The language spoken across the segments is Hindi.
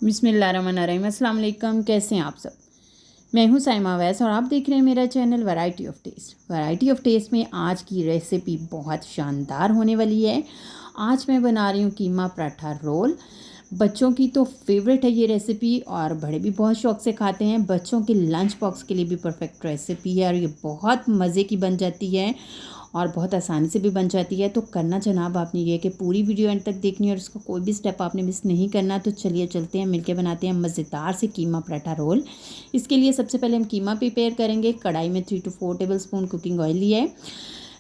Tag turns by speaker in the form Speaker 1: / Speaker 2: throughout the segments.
Speaker 1: बिस्मिल्लाहिर्रहमानिर्रहीम। अस्सलाम वालेकुम। कैसे हैं आप सब? मैं हूं साइमा वैस और आप देख रहे हैं मेरा channel variety of taste. Variety of taste में आज की रेसिपी बहुत शानदार होने वाली है। आज मैं बना रही हूं कीमा पराठा रोल। बच्चों की तो फेवरेट है ये रेसिपी और बड़े भी बहुत शौक से खाते हैं। बच्चों के लंच बॉक्स के लिए भी परफेक्ट रेसिपी है और ये बहुत मज़े की बन जाती है और बहुत आसानी से भी बन जाती है। तो करना जनाब आपने ये है कि पूरी वीडियो एंड तक देखनी है और इसका कोई भी स्टेप आपने मिस नहीं करना। तो चलिए चलते हैं, मिलके बनाते हैं मज़ेदार से कीमा पराठा रोल। इसके लिए सबसे पहले हम कीमा प्रिपेयर करेंगे। कढ़ाई में 3 to 4 table spoon cooking oil लिया है।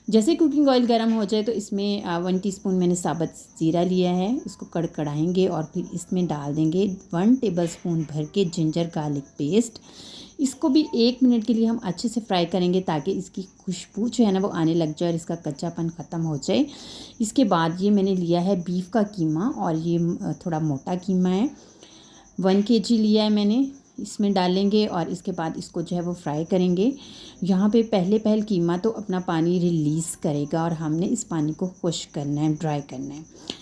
Speaker 1: जैसे कुकिंग ऑयल गर्म हो जाए तो इसमें 1 टीस्पून मैंने साबुत ज़ीरा लिया है। इसको कड़ाएंगे और फिर इसमें डाल देंगे 1 टेबल स्पून भर के जिंजर गार्लिक पेस्ट। इसको भी 1 मिनट के लिए हम अच्छे से फ्राई करेंगे ताकि इसकी खुशबू जो है ना वो आने लग जाए और इसका कच्चापन ख़त्म हो जाए। इसके बाद ये मैंने लिया है बीफ का कीमा और ये थोड़ा मोटा कीमा है। 1 kg लिया है मैंने। इसमें डालेंगे और इसके बाद इसको जो है वो फ्राई करेंगे। यहाँ पे पहले कीमा तो अपना पानी रिलीज़ करेगा और हमने इस पानी को खुश्क करना है, ड्राई करना है।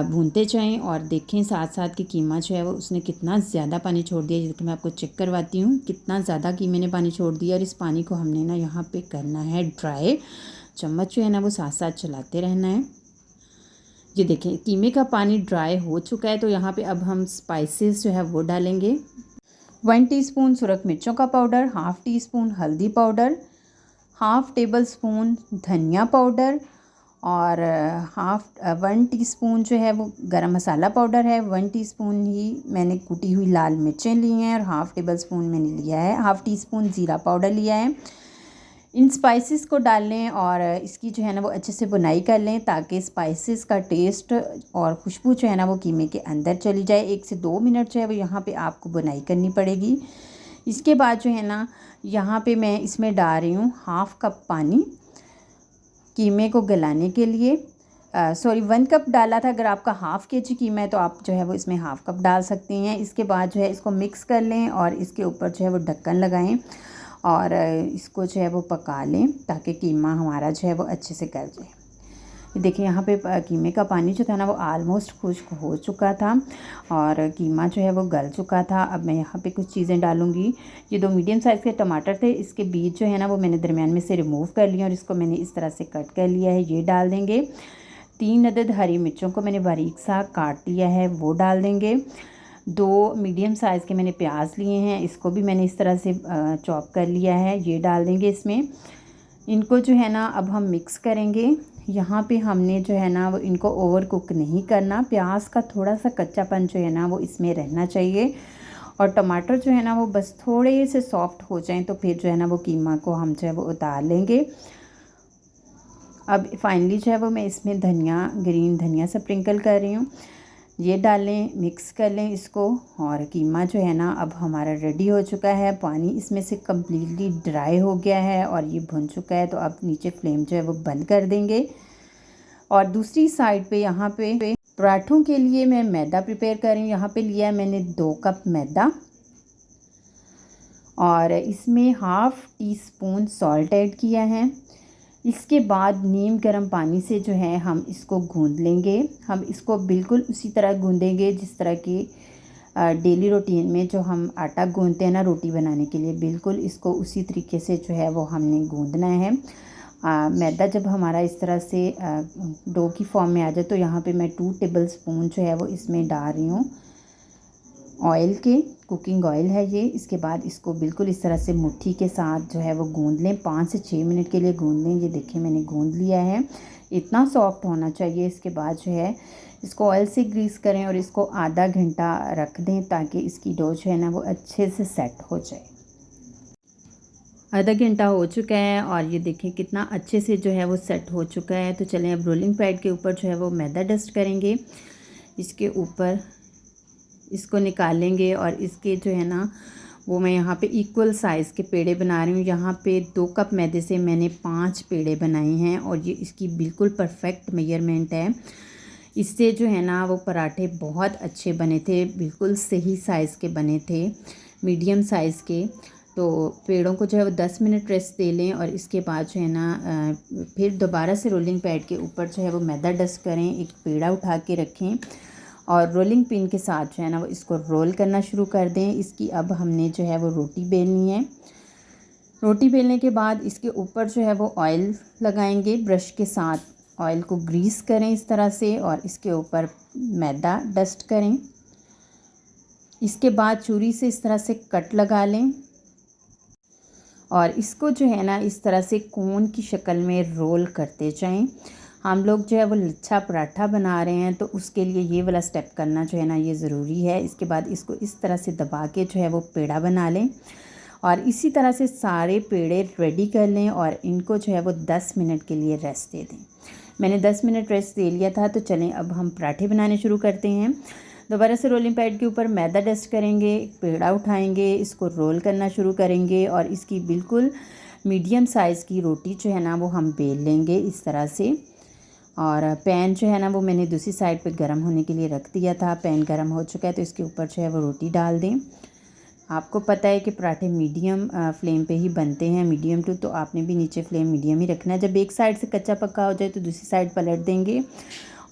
Speaker 1: भूनते जाएं और देखें साथ साथ कि कीमा जो है वो उसने कितना ज़्यादा पानी छोड़ दिया। जैसे कि मैं आपको चेक करवाती हूँ कितना ज़्यादा कीमे ने पानी छोड़ दिया और इस पानी को हमने ना यहाँ पे करना है ड्राई। चम्मच जो है ना वो साथ साथ चलाते रहना है। ये देखें कीमे का पानी ड्राई हो चुका है। तो यहाँ पे अब हम स्पाइसेस जो है वो डालेंगे। 1 टीस्पून सुरख मिर्चों का पाउडर, हाफ़ टी स्पून हल्दी पाउडर, हाफ़ टेबल स्पून धनिया पाउडर और 1 टीस्पून जो है वो गरम मसाला पाउडर है। 1 टीस्पून ही मैंने कुटी हुई लाल मिर्चें ली हैं और हाफ़ टेबल स्पून मैंने लिया है, हाफ़ टी स्पून ज़ीरा पाउडर लिया है। इन स्पाइसेस को डाल लें और इसकी जो है ना वो अच्छे से बुनाई कर लें ताकि स्पाइसेस का टेस्ट और खुशबू जो है ना वो कीमे के अंदर चली जाए। 1 से 2 मिनट जो है वो यहाँ पे आपको बुनाई करनी पड़ेगी। इसके बाद जो है ना यहाँ पे मैं इसमें डाल रही हूँ हाफ़ कप पानी कीमे को गलाने के लिए। 1 कप डाला था। अगर आपका हाफ़ kg कीमा है तो आप जो है वो इसमें हाफ़ कप डाल सकती हैं। इसके बाद जो है इसको मिक्स कर लें और इसके ऊपर जो है वो ढक्कन लगाएं और इसको जो है वो पका लें ताकि कीमा हमारा जो है वो अच्छे से गल जाए। देखिए यहाँ पे कीमे का पानी जो था ना वो आलमोस्ट खुश्क हो चुका था और कीमा जो है वो गल चुका था। अब मैं यहाँ पे कुछ चीज़ें डालूँगी। ये 2 मीडियम साइज़ के टमाटर थे, इसके बीज जो है ना वो मैंने दरमियान में से रिमूव कर लिया और इसको मैंने इस तरह से कट कर लिया है, ये डाल देंगे। 3 अदद हरी मिर्चों को मैंने बारीक सा काट लिया है, वो डाल देंगे। 2 मीडियम साइज़ के मैंने प्याज लिए हैं, इसको भी मैंने इस तरह से चॉप कर लिया है, ये डाल देंगे इसमें। इनको जो है ना अब हम मिक्स करेंगे। यहाँ पे हमने जो है ना वो इनको ओवर कुक नहीं करना। प्याज का थोड़ा सा कच्चापन जो है ना वो इसमें रहना चाहिए और टमाटर जो है ना वो बस थोड़े से सॉफ्ट हो जाएं तो फिर जो है ना वो कीमा को हम जो है वो उतार लेंगे। अब फाइनली जो है वो मैं इसमें ग्रीन धनिया स्प्रिंकल कर रही हूँ, ये डालें, मिक्स कर लें इसको और कीमा जो है ना अब हमारा रेडी हो चुका है। पानी इसमें से कम्प्लीटली ड्राई हो गया है और ये भुन चुका है। तो अब नीचे फ्लेम जो है वो बंद कर देंगे और दूसरी साइड पे यहाँ पे पराठों के लिए मैं मैदा प्रिपेयर कर रही हूँ। यहाँ पे लिया है मैंने 2 कप मैदा और इसमें half tea spoon salt add किया है। इसके बाद नीम गर्म पानी से जो है हम इसको गूंद लेंगे। हम इसको बिल्कुल उसी तरह गूंदेंगे जिस तरह की डेली रूटीन में जो हम आटा गूंदते हैं ना रोटी बनाने के लिए, बिल्कुल इसको उसी तरीके से जो है वो हमने गूंदना है। मैदा जब हमारा इस तरह से डो की फॉर्म में आ जाए तो यहाँ पे मैं 2 टेबल स्पून जो है वो इसमें डाल रही हूँ ऑयल के, कुकिंग ऑयल है ये। इसके बाद इसको बिल्कुल इस तरह से मुट्ठी के साथ जो है वो गूंद लें। 5 से 6 मिनट के लिए गूंद लें। ये देखिए मैंने गूंद लिया है, इतना सॉफ्ट होना चाहिए। इसके बाद जो है इसको ऑयल से ग्रीस करें और इसको आधा घंटा रख दें ताकि इसकी डो जो है ना वो अच्छे से सेट हो जाए। आधा घंटा हो चुका है और ये देखें कितना अच्छे से जो है वो सेट हो चुका है। तो चलें अब रोलिंग पैड के ऊपर जो है वो मैदा डस्ट करेंगे। इसके ऊपर इसको निकालेंगे और इसके जो है ना वो मैं यहाँ पे इक्वल साइज़ के पेड़े बना रही हूँ। यहाँ पे 2 कप मैदे से मैंने 5 पेड़े बनाए हैं और ये इसकी बिल्कुल परफेक्ट मेजरमेंट है। इससे जो है ना वो पराठे बहुत अच्छे बने थे, बिल्कुल सही साइज़ के बने थे, मीडियम साइज़ के। तो पेड़ों को जो है वो 10 मिनट रेस्ट दे लें और इसके बाद जो है ना फिर दोबारा से रोलिंग पैड के ऊपर जो है वो मैदा डस्ट करें, एक पेड़ा उठा के रखें और रोलिंग पिन के साथ जो है ना वो इसको रोल करना शुरू कर दें। इसकी अब हमने जो है वो रोटी बेलनी है। रोटी बेलने के बाद इसके ऊपर जो है वो ऑयल लगाएंगे, ब्रश के साथ ऑयल को ग्रीस करें इस तरह से, और इसके ऊपर मैदा डस्ट करें। इसके बाद छुरी से इस तरह से कट लगा लें और इसको जो है ना इस तरह से कोन की शक्ल में रोल करते जाएं। हम लोग जो है वो लच्छा पराठा बना रहे हैं, तो उसके लिए ये वाला स्टेप करना जो है ना ये ज़रूरी है। इसके बाद इसको इस तरह से दबा के जो है वो पेड़ा बना लें और इसी तरह से सारे पेड़े रेडी कर लें और इनको जो है वो 10 मिनट के लिए रेस्ट दे दें। मैंने 10 मिनट रेस्ट दे लिया था। तो चलें अब हम पराठे बनाने शुरू करते हैं। दोबारा से रोलिंग पैड के ऊपर मैदा डस्ट करेंगे, पेड़ा उठाएंगे, इसको रोल करना शुरू करेंगे और इसकी बिल्कुल मीडियम साइज़ की रोटी जो है ना वो हम बेल लेंगे इस तरह से। और पैन जो है ना वो मैंने दूसरी साइड पे गर्म होने के लिए रख दिया था। पैन गर्म हो चुका है तो इसके ऊपर जो है वो रोटी डाल दें। आपको पता है कि पराठे मीडियम फ्लेम पे ही बनते हैं, मीडियम टू, तो आपने भी नीचे फ्लेम मीडियम ही रखना है। जब एक साइड से कच्चा पक्का हो जाए तो दूसरी साइड पलट देंगे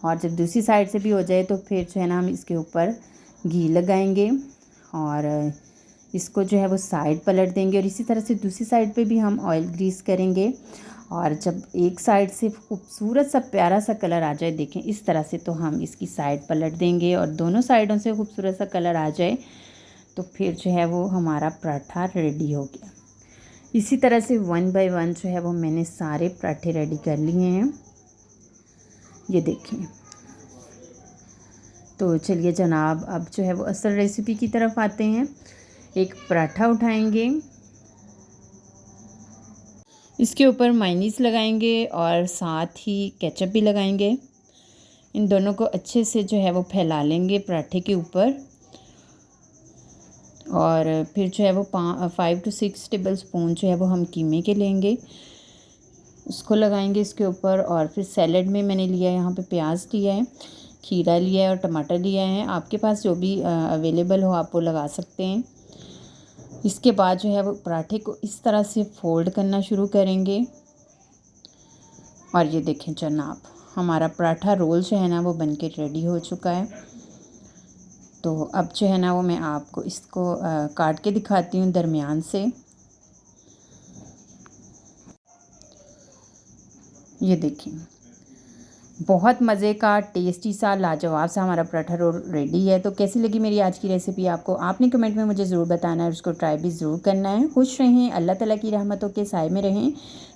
Speaker 1: और जब दूसरी साइड से भी हो जाए तो फिर जो है ना हम इसके ऊपर घी लगाएंगे और इसको जो है वो साइड पलट देंगे और इसी तरह से दूसरी साइड पे भी हम ऑयल ग्रीस करेंगे। और जब एक साइड से खूबसूरत सा प्यारा सा कलर आ जाए, देखें इस तरह से, तो हम इसकी साइड पलट देंगे और दोनों साइडों से खूबसूरत सा कलर आ जाए तो फिर जो है वो हमारा पराठा रेडी हो गया। इसी तरह से 1 बाय 1 जो है वो मैंने सारे पराठे रेडी कर लिए हैं, ये देखें। तो चलिए जनाब, अब जो है वो असल रेसिपी की तरफ आते हैं। एक पराठा उठाएंगे, इसके ऊपर मायोनीज़ लगाएंगे और साथ ही केचप भी लगाएंगे। इन दोनों को अच्छे से जो है वो फैला लेंगे पराठे के ऊपर और फिर जो है वो 5 to 6 टेबल स्पून जो है वो हम कीमे के लेंगे, उसको लगाएंगे इसके ऊपर। और फिर सैलड में मैंने लिया है, यहाँ पे प्याज लिया है, खीरा लिया है और टमाटर लिया है। आपके पास जो भी अवेलेबल हो आप वो लगा सकते हैं। इसके बाद जो है वो पराठे को इस तरह से फोल्ड करना शुरू करेंगे और ये देखें जनाब, हमारा पराठा रोल जो है ना वो बनके रेडी हो चुका है। तो अब जो है ना वो मैं आपको इसको काट के दिखाती हूँ दरमियान से। ये देखें, बहुत मज़े का टेस्टी सा लाजवाब सा हमारा पराठा रोल रेडी है। तो कैसी लगी मेरी आज की रेसिपी आपको, आपने कमेंट में मुझे ज़रूर बताना है, उसको ट्राई भी ज़रूर करना है। खुश रहें, अल्लाह ताला की रहमतों के साए में रहें,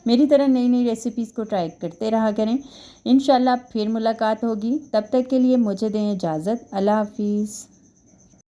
Speaker 1: मेरी तरह नई नई रेसिपीज़ को ट्राई करते रहा करें। इंशाल्लाह फिर मुलाकात होगी, तब तक के लिए मुझे दें इजाज़त। अल्लाह हाफिज़।